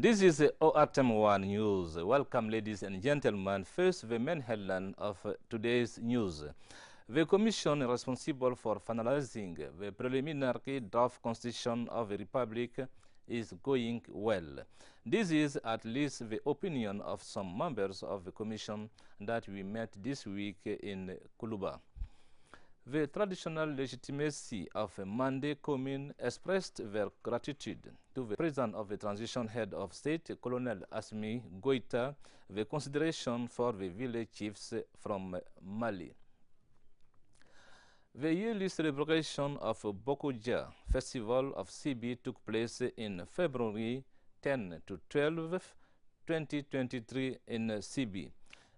This is ORTM1 News. Welcome, ladies and gentlemen. First, the main headline of today's news. The commission responsible for finalizing the preliminary draft constitution of the Republic is going well. This is at least the opinion of some members of the commission that we met this week in Kuluba. The traditional legitimacy of a Mande commune expressed their gratitude to the president of the transition head of state, Colonel Asmi Goita, the consideration for the village chiefs from Mali. The yearly celebration of Bokoja Festival of CB took place in February 10 to 12, 2023 in CB.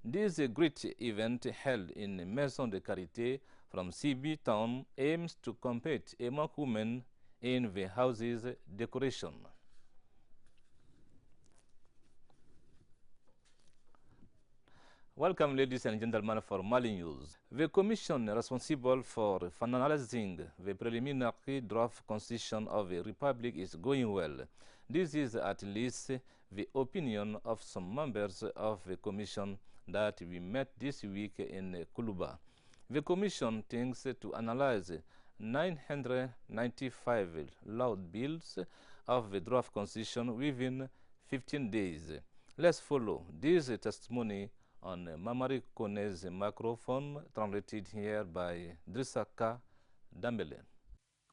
This great event held in Maison de Carité from CB town aims to compete among women in the house's decoration. Welcome, ladies and gentlemen, for Mali News. The commission responsible for finalizing the preliminary draft constitution of the Republic is going well. This is at least the opinion of some members of the commission that we met this week in Kuluba. The commission thinks to analyze 995 loud bills of the draft constitution within 15 days. Let's follow this testimony on Mamari Kone's microphone, translated here by Drisaka Dambele.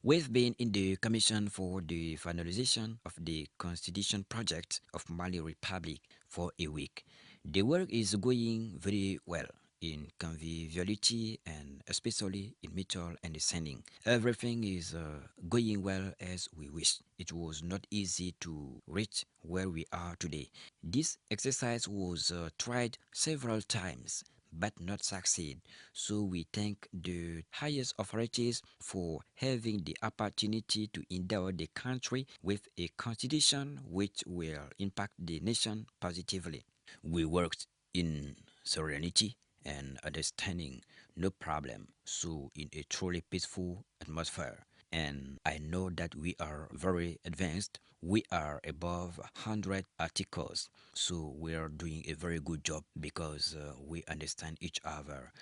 We've been in the commission for the finalization of the constitution project of Mali Republic for a week. The work is going very well in conviviality and especially in mutual understanding. Everything is going well as we wish. It was not easy to reach where we are today. This exercise was tried several times but not succeed. So we thank the highest authorities for having the opportunity to endow the country with a constitution which will impact the nation positively. We worked in serenity and understanding, no problem, so in a truly peaceful atmosphere. And I know that we are very advanced. We are above 100 articles, so we are doing a very good job because we understand each other.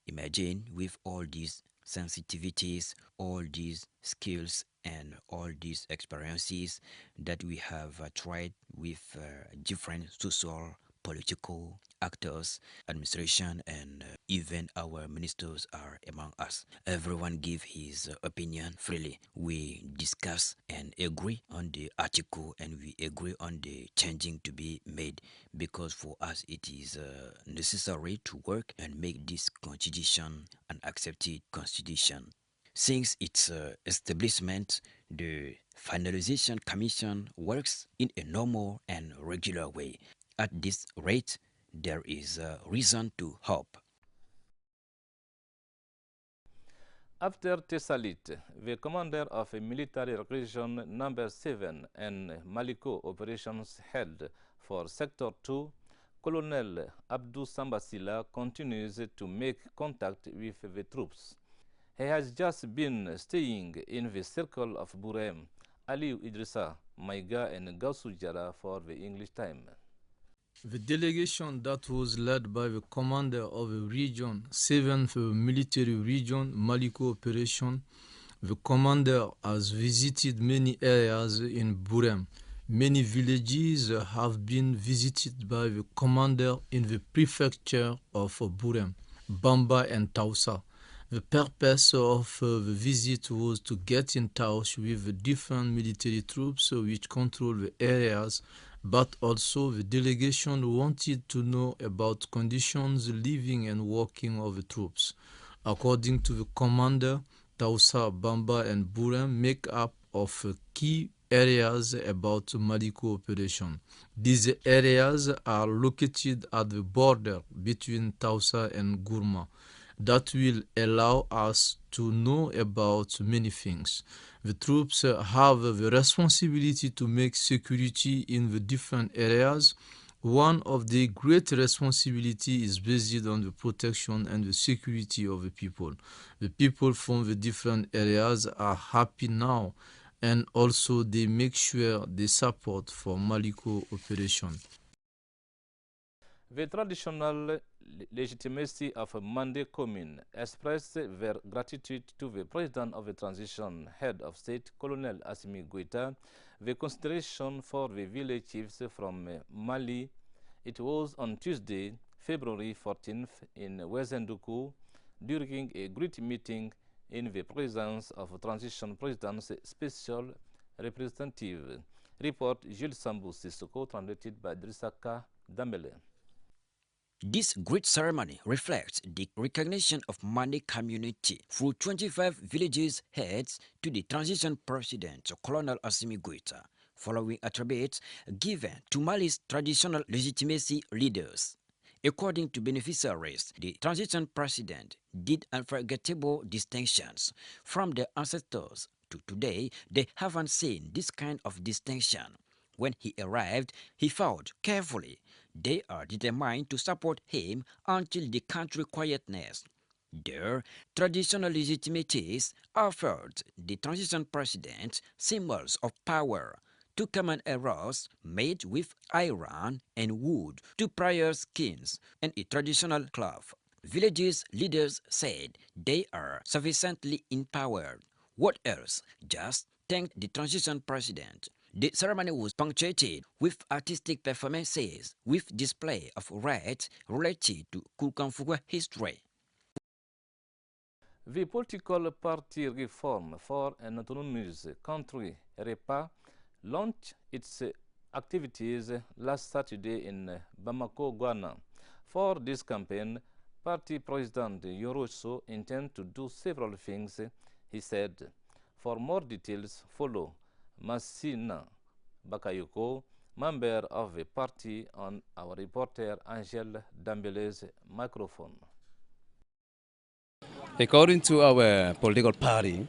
Imagine with all these sensitivities, all these skills and all these experiences that we have tried with different social, political actors, administration, and even our ministers are among us. Everyone give his opinion freely. We discuss and agree on the article and we agree on the changing to be made because for us it is necessary to work and make this constitution an accepted constitution. Since its establishment, the Finalization Commission works in a normal and regular way. At this rate, there is a reason to hope. After Tessalit, the commander of a military region number 7 and Maliko operations held for Sector 2, Colonel Abdou Sambasila continues to make contact with the troops. He has just been staying in the circle of Burem, Aliou Idrissa, Maiga and Gaussou Diarra for the English time. The delegation that was led by the commander of the region, 7th Military Region, Maliko Operation, the commander has visited many areas in Burem. Many villages have been visited by the commander in the prefecture of Burem, Bamba and Tausa. The purpose of the visit was to get in touch with the different military troops which control the areas, but also the delegation wanted to know about conditions living and working of the troops. According to the commander, Tausa, Bamba and Burem make up of key areas about Maliko operation. These areas are located at the border between Tausa and Gourma. That will allow us to know about many things. The troops have the responsibility to make security in the different areas. One of the great responsibility is based on the protection and the security of the people. The people from the different areas are happy now and also they make sure they support for Maliko operation. The traditional legitimacy of a Mande commune expressed their gratitude to the President of the Transition Head of State, Colonel Assimi Goïta, the consideration for the village chiefs from Mali. It was on Tuesday, February 14th in Wezenduku, during a great meeting in the presence of Transition President's Special Representative. Report Jules Sambou Sissoko, translated by Drisaka Dambele. This great ceremony reflects the recognition of Mande community through 25 villages heads to the transition president, Colonel Assimi Goïta, following attributes given to Mali's traditional legitimacy leaders. According to beneficiaries, the transition president did unforgettable distinctions. From their ancestors to today, they haven't seen this kind of distinction. When he arrived, he thought carefully. They are determined to support him until the country quietness. Their traditional legitimities offered the transition president symbols of power, two common arrows made with iron and wood, two prayer skins, and a traditional cloth. Villages leaders said they are sufficiently empowered. What else? Just thank the transition president. The ceremony was punctuated with artistic performances with display of rites related to Kulkanfugwa history. The political party Reform for an Autonomous Country, REPA, launched its activities last Saturday in Bamako, Ghana. For this campaign, party president Yoroso intends to do several things, he said. For more details, follow Massina Bakayoko, member of the party, on our reporter Angel Dambele's microphone. According to our political party,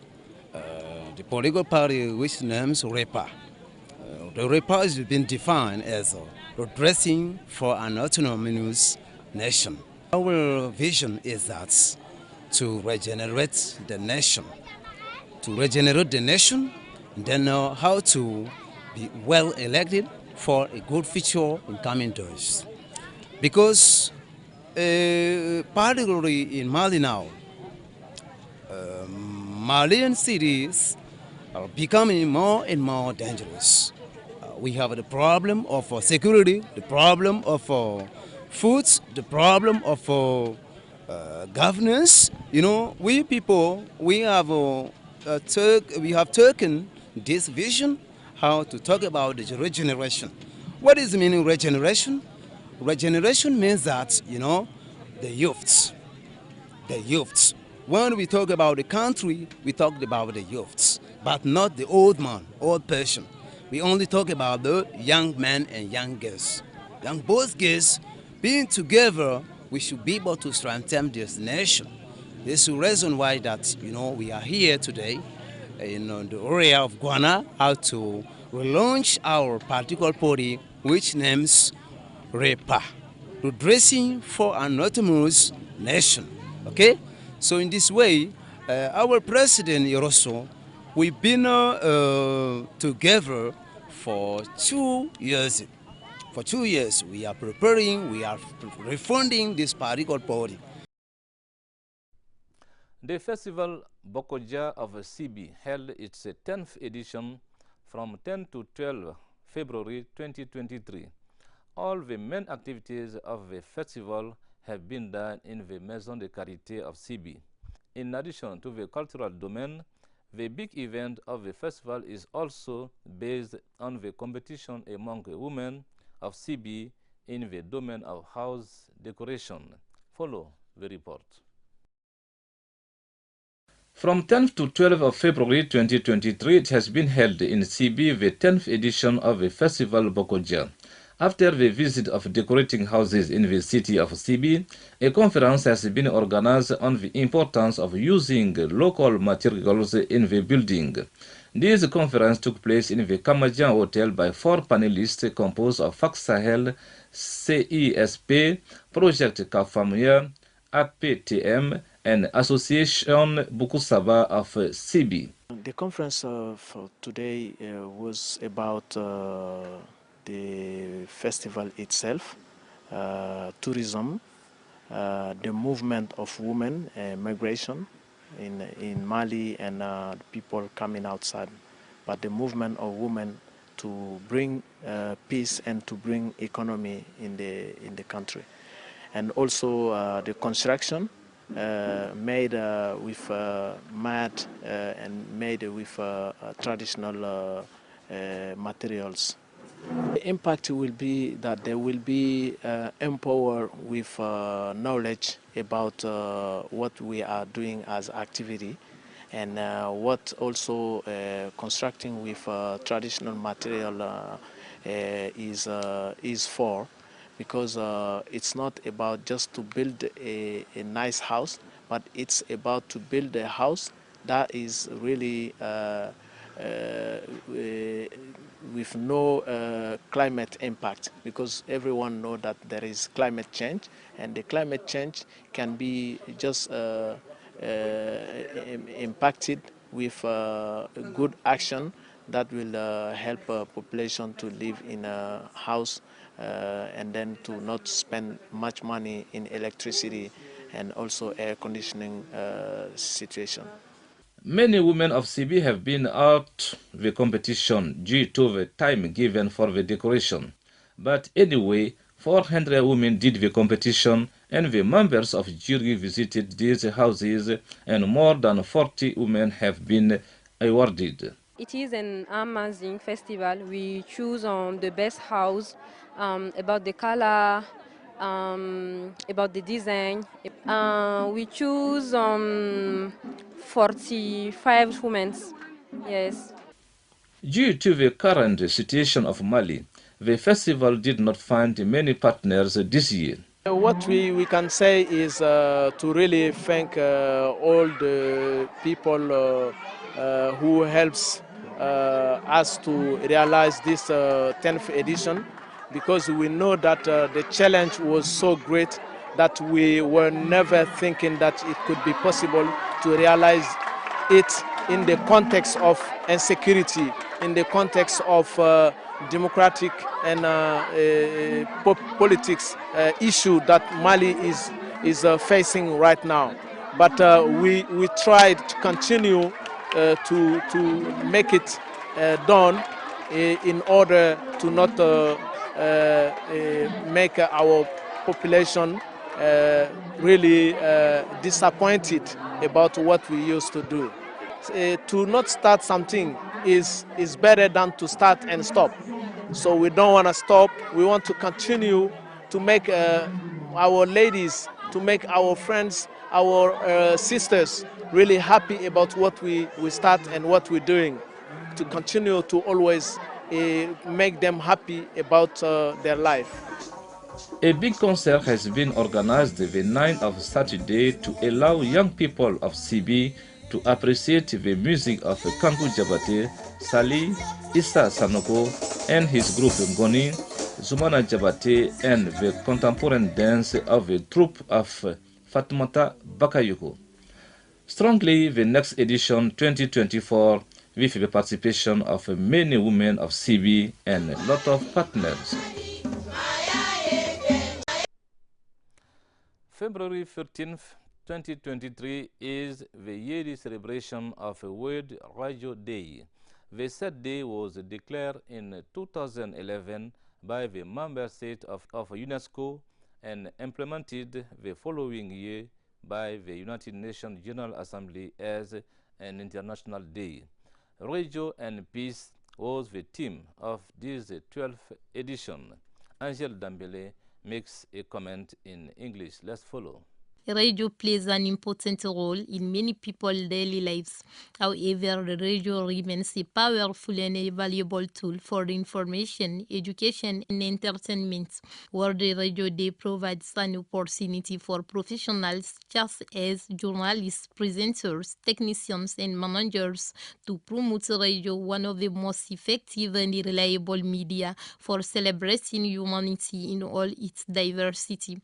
the political party which names REPA, the REPA has been defined as redressing for an autonomous nation. Our vision is that to regenerate the nation. To regenerate the nation, then know how to be well elected for a good future in coming days. Because particularly in Mali now, Malian cities are becoming more and more dangerous. We have the problem of security, the problem of food, the problem of governance. You know, we people, we have taken this vision how to talk about the regeneration. What is the meaning of regeneration? Regeneration means that, you know, the youths. When we talk about the country, we talk about the youths, but not the old man, old person. We only talk about the young men and young girls. Young boys, girls, being together, we should be able to strengthen this nation. This is the reason why that, you know, we are here today in the area of Ghana, how to relaunch our particular party, which names REPA, redressing for an autonomous nation. Okay? So in this way, our president Yoroso, we've been together for 2 years. For 2 years, we are preparing, we are refunding this particular party. The festival Bokoja of CB held its 10th edition from 10 to 12 February 2023. All the main activities of the festival have been done in the Maison de Carité of CB. In addition to the cultural domain, the big event of the festival is also based on the competition among women of CB in the domain of house decoration. Follow the report. From 10th to 12th of February 2023, it has been held in CB the 10th edition of the festival Bokoja. After the visit of decorating houses in the city of CB, a conference has been organized on the importance of using local materials in the building. This conference took place in the Kamajan Hotel by 4 panelists composed of FAC Sahel, CISP, Project Kafamuya, APTM, and Association Bukusaba of CB. The conference for today was about the festival itself, tourism, the movement of women, migration in Mali and people coming outside, but the movement of women to bring peace and to bring economy in the country, and also the construction made with mud and made with traditional materials. The impact will be that they will be empowered with knowledge about what we are doing as activity, and what also constructing with traditional material is for, because it's not about just to build a nice house, but it's about to build a house that is really with no climate impact, because everyone knows that there is climate change, and the climate change can be just impacted with good action that will help a population to live in a house and then to not spend much money in electricity and also air conditioning situation. Many women of CB have been out the competition due to the time given for the decoration. But anyway, 400 women did the competition, and the members of jury visited these houses, and more than 40 women have been awarded. It is an amazing festival. We choose the best house, about the color, about the design. We choose 45 women. Yes. Due to the current situation of Mali, the festival did not find many partners this year. What we can say is to really thank all the people who helps us to realize this 10th edition, because we know that the challenge was so great that we were never thinking that it could be possible to realize it in the context of insecurity, in the context of democratic and politics issue that Mali is facing right now. But we tried to continue to make it done in order to not make our population really disappointed about what we used to do. To not start something is better than to start and stop. So we don't want to stop. We want to continue to make our ladies, to make our friends, our sisters really happy about what we start and what we're doing, to continue to always make them happy about their life. A big concert has been organized the night of Saturday to allow young people of CB to appreciate the music of Kanku Jabate, Sali, Issa Sanoko and his group Ngoni, Zumana Jabate, and the contemporary dance of the troupe of Fatmata Bakayoko. Strongly the next edition 2024 with the participation of many women of CB and a lot of partners. February 13th, 2023 is the yearly celebration of World Radio Day. The said day was declared in 2011 by the member state of UNESCO and implemented the following year by the United Nations General Assembly as an international day. Radio and Peace was the theme of this 12th edition. Angel Dambele makes a comment in English. Let's follow. Radio plays an important role in many people's daily lives. However, the radio remains a powerful and a valuable tool for information, education, and entertainment. World Radio Day provides an opportunity for professionals such as journalists, presenters, technicians, and managers to promote radio, one of the most effective and reliable media for celebrating humanity in all its diversity.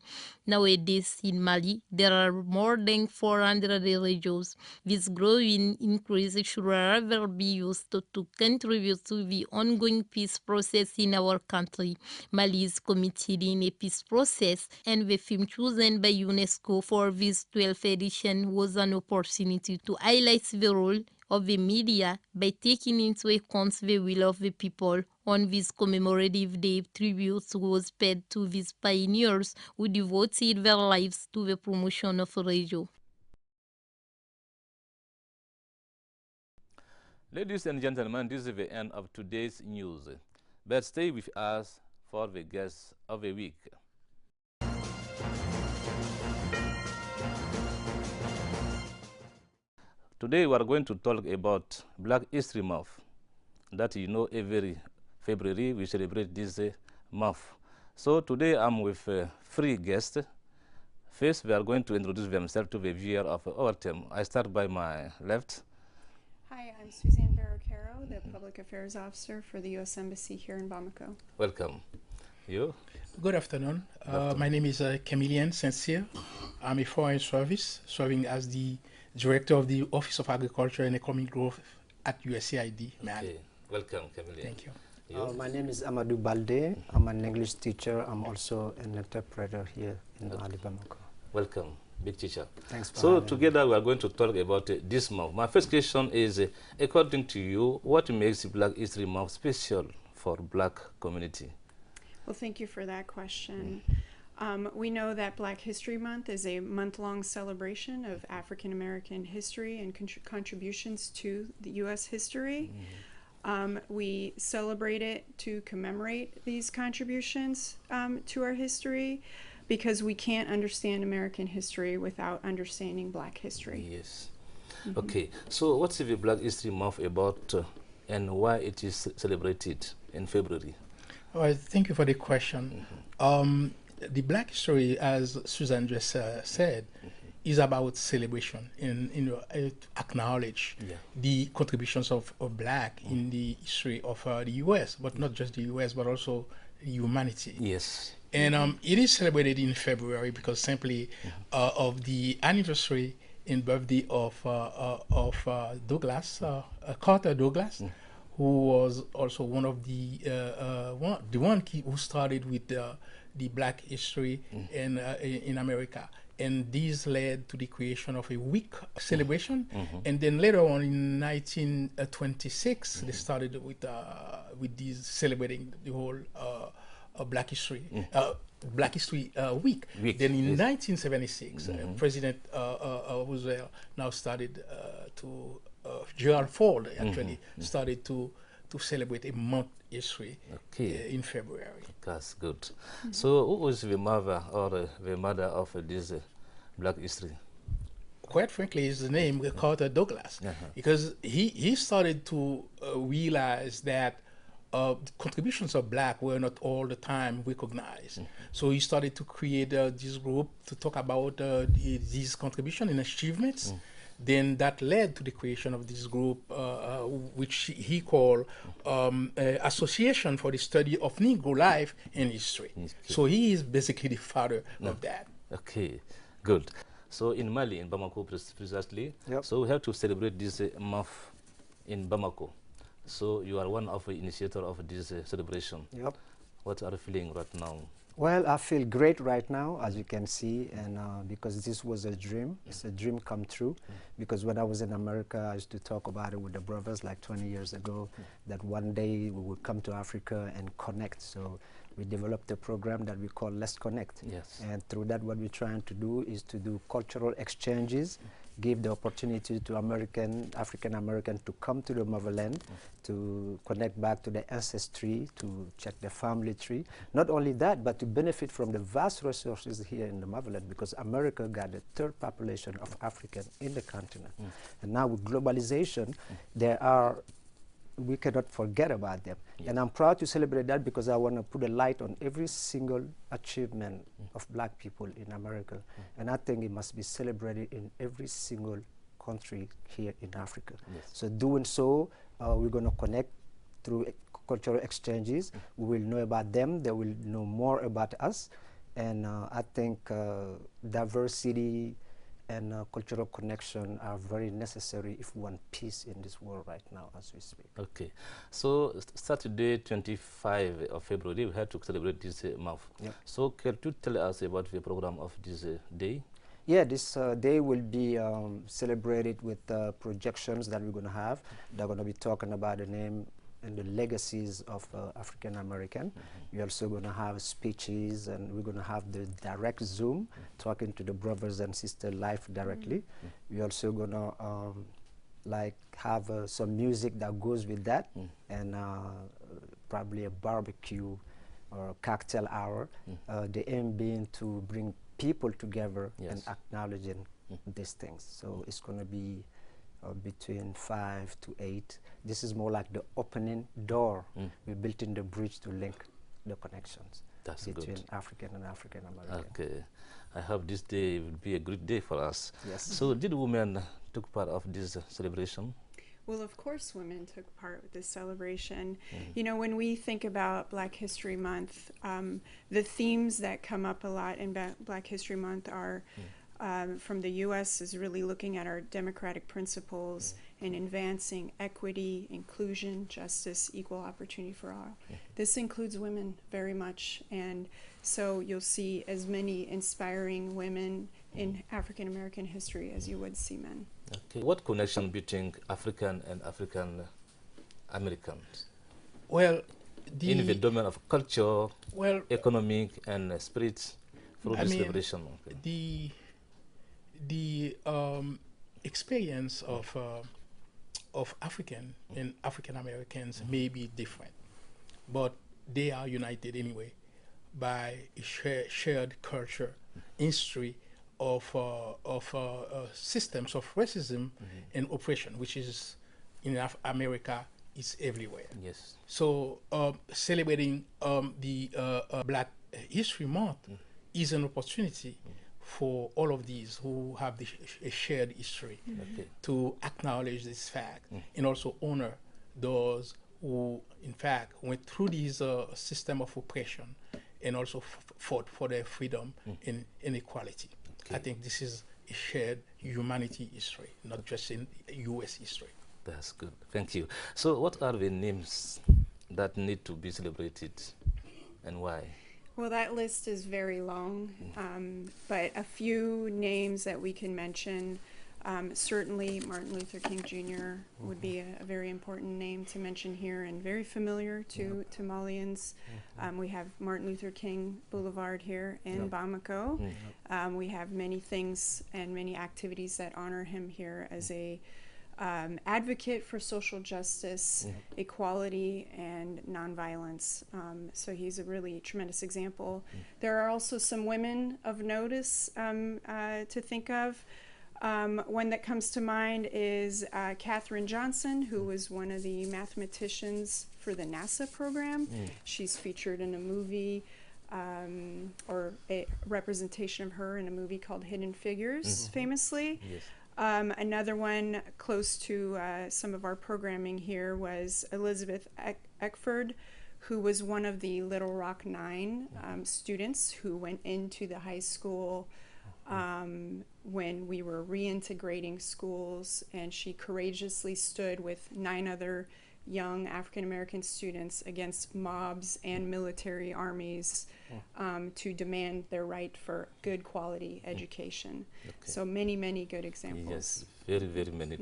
Nowadays in Mali, There are more than 400 radios. This growing increase should rather be used to contribute to the ongoing peace process in our country. Mali is committed in a peace process, and the film chosen by UNESCO for this 12th edition was an opportunity to highlight the role of the media by taking into account the will of the people. On this commemorative day, tribute was paid to these pioneers who devoted their lives to the promotion of radio. Ladies and gentlemen, this is the end of today's news. But stay with us for the guest of the week. Today we are going to talk about Black History Month. That every February we celebrate this month. So today I'm with three guests. First, we are going to introduce themselves to the viewer of ORTM. I start by my left. Hi, I'm Suzanne Barricaro, the Public Affairs Officer for the U.S. Embassy here in Bamako. Welcome. You? Good afternoon. My name is Camillian Tamsir. I'm a foreign service, serving as the Director of the Office of Agriculture and Economic Growth at USAID. Okay. Welcome, Camillian. Thank you. My name is Amadou Balde. I'm an English teacher. I'm also an interpreter here in Bamako. Welcome, big teacher. Thanks for So together we are going to talk about this month. My first question is, according to you, what makes Black History Month special for Black community? Well, thank you for that question. We know that Black History Month is a month-long celebration of African American history and contributions to the U.S. history. We celebrate it to commemorate these contributions to our history, because we can't understand American history without understanding Black history. Yes. Okay, so what's the Black History Month about and why it is celebrated in February? All right, thank you for the question. The Black history, as Susan just said, is about celebration and acknowledge the contributions of Black in the history of the U.S., but not just the U.S., but also humanity. Yes. And it is celebrated in February because simply of the anniversary and birthday of Douglas, Carter Douglas, who was also one of the one who started with the Black history in America. And this led to the creation of a week celebration. And then later on in 1926, they started with this celebrating the whole Black History Week. Then in 1976, President Roosevelt now started Gerald Ford actually started to celebrate a month history in February. That's good. So who was the mother or the mother of this Black history? Quite frankly, his name Carter Douglas, because he started to realize that contributions of Black were not all the time recognized. So he started to create this group to talk about these contributions and achievements. Then that led to the creation of this group, which he called Association for the Study of Negro Life and History. So he is basically the father of that. Okay, good. So in Mali, in Bamako precisely, so we have to celebrate this month in Bamako. So you are one of the initiators of this celebration. Yep. What are you feeling right now? Well, I feel great right now, as you can see, and because this was a dream. It's a dream come true. Because when I was in America, I used to talk about it with the brothers like 20 years ago, that one day we would come to Africa and connect. So we developed a program that we call Let's Connect. Yes. And through that, what we're trying to do is to do cultural exchanges, give the opportunity to African American to come to the motherland, to connect back to the ancestry, to check the family tree. Not only that, but to benefit from the vast resources here in the motherland, because America got the third population of African in the continent. And now with globalization, we cannot forget about them. And I'm proud to celebrate that because I want to put a light on every single achievement of Black people in America. And I think it must be celebrated in every single country here in Africa. So doing so, we're going to connect through cultural exchanges. We will know about them. They will know more about us. And I think diversity and cultural connection are very necessary if we want peace in this world right now as we speak. Okay, so Saturday 25 of February we have to celebrate this month. Yep. So can you tell us about the program of this day? Yeah, this day will be celebrated with projections that we're going to have. They're going to be talking about the name and the legacies of African American. We're also going to have speeches, and we're going to have the direct Zoom, talking to the brothers and sisters live directly. We're also going to like have some music that goes with that, and probably a barbecue or a cocktail hour. The aim being to bring people together and acknowledging these things. So it's going to be between 5 to 8. This is more like the opening door. We built in the bridge to link the connections between African and African American. Okay, I hope this day will be a great day for us. Yes. So did women took part of this celebration? Well, of course, women took part with this celebration. You know, when we think about Black History Month, the themes that come up a lot in Black History Month are from the U.S. is really looking at our democratic principles and advancing equity, inclusion, justice, equal opportunity for all. This includes women very much, and so you'll see as many inspiring women in African American history as you would see men. Okay. What connection between African and African Americans? Well, in the domain of culture, well, economic, and spirit through this celebration. Okay. The experience of African and African Americans may be different, but they are united anyway by a shared culture, history of systems of racism and oppression, which is in America is everywhere. Yes. So celebrating the Black History Month is an opportunity for all of these who have a shared history to acknowledge this fact and also honor those who, in fact, went through this system of oppression and also fought for their freedom and equality. I think this is a shared humanity history, not just in U.S. history. That's good. Thank you. So what are the names that need to be celebrated and why? Well, that list is very long, but a few names that we can mention, certainly Martin Luther King Jr. would be a very important name to mention here and very familiar to Malians. We have Martin Luther King Boulevard here in Bamako. We have many things and many activities that honor him here as a advocate for social justice, equality, and nonviolence. So he's a really tremendous example. There are also some women of notice to think of. One that comes to mind is Katherine Johnson, who was one of the mathematicians for the NASA program. She's featured in a movie or a representation of her in a movie called Hidden Figures, famously. Yes. Another one close to some of our programming here was Elizabeth Eckford, who was one of the Little Rock 9 students who went into the high school when we were reintegrating schools, and she courageously stood with 9 other young African American students against mobs and military armies to demand their right for good quality education. So many good examples. Yes, very many.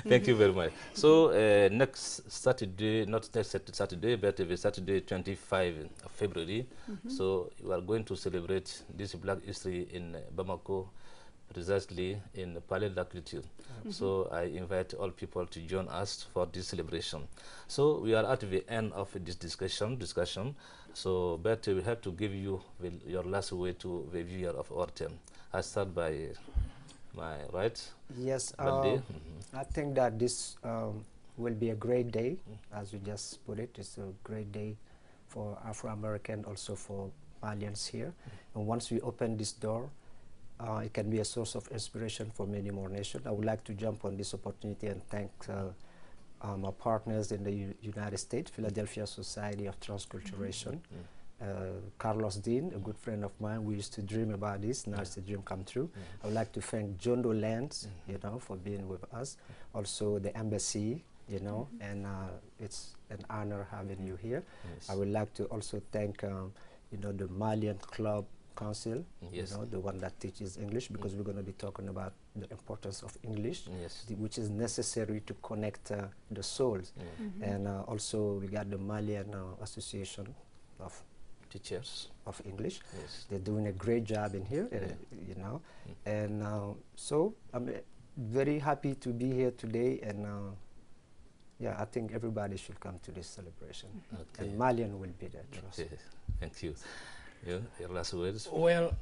Thank you very much. So next Saturday, not next Saturday, but Saturday 25 of February, so we are going to celebrate this Black history in Bamako, precisely in Palais de la Culture. So I invite all people to join us for this celebration. So we are at the end of this discussion. So, but we have to give you your last word to the viewer of ORTM. I start by my right. Yes, I think that this will be a great day, as you just put it. It's a great day for Afro-American, also for Malians here. And once we open this door, it can be a source of inspiration for many more nations. I would like to jump on this opportunity and thank our partners in the United States, Philadelphia Society of Transculturation, Carlos Dean, a good friend of mine. We used to dream about this. Now it's a dream come true. I would like to thank John Doe Lands, you know, for being with us. Also the embassy, you know, and it's an honor having you here. I would like to also thank, you know, the Malian Club Council, you know, the one that teaches English, because we're going to be talking about the importance of English, which is necessary to connect the souls. And also we got the Malian Association of Teachers of English. They're doing a great job in here, you know. And so I'm very happy to be here today, and yeah, I think everybody should come to this celebration. And Malian will be there, trust me. Thank you. Yeah, your last words? Well,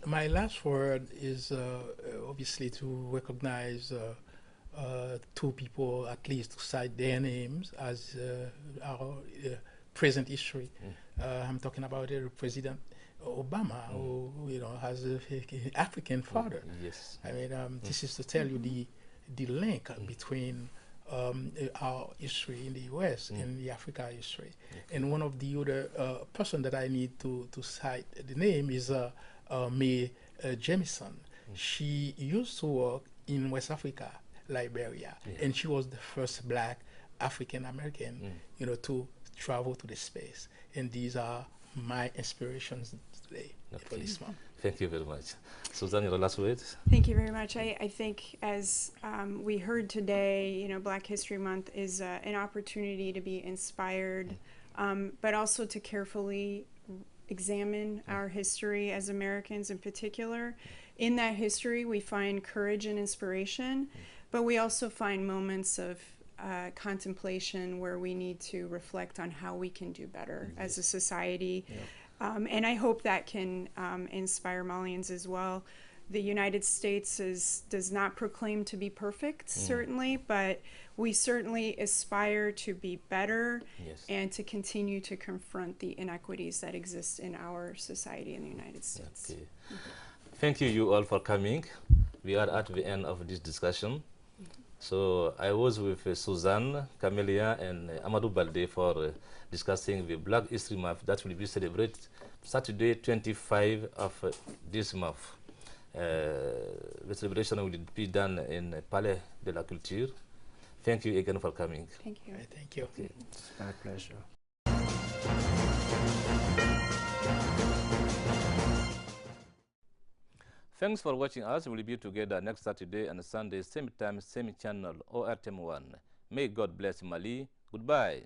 my last word is obviously to recognize two people, at least, to cite their names as our present history. I'm talking about President Obama, who, you know, has an African father. I mean, this is to tell you the link between our history in the U.S. and the Africa history. And one of the other person that I need to cite the name is Mae Jemison. She used to work in West Africa, Liberia, and she was the first Black African American, you know, to travel to the space. And these are my inspirations today for this month. Thank you very much. Suzanne, your last words? Thank you very much. I think, as we heard today, you know, Black History Month is an opportunity to be inspired, but also to carefully examine our history as Americans in particular. In that history, we find courage and inspiration, but we also find moments of contemplation where we need to reflect on how we can do better as a society. And I hope that can inspire Malians as well. The United States does not proclaim to be perfect, certainly, but we certainly aspire to be better and to continue to confront the inequities that exist in our society in the United States. Thank you all for coming. We are at the end of this discussion. So I was with Suzanne, Camelia, and Amadou Balde for discussing the Black History Month that will be celebrated Saturday, 25 of this month. The celebration will be done in Palais de la Culture. Thank you again for coming. Thank you. Thank you. It's my pleasure. Thanks for watching us. We'll be together next Saturday and Sunday, same time, same channel, ORTM1. May God bless Mali. Goodbye.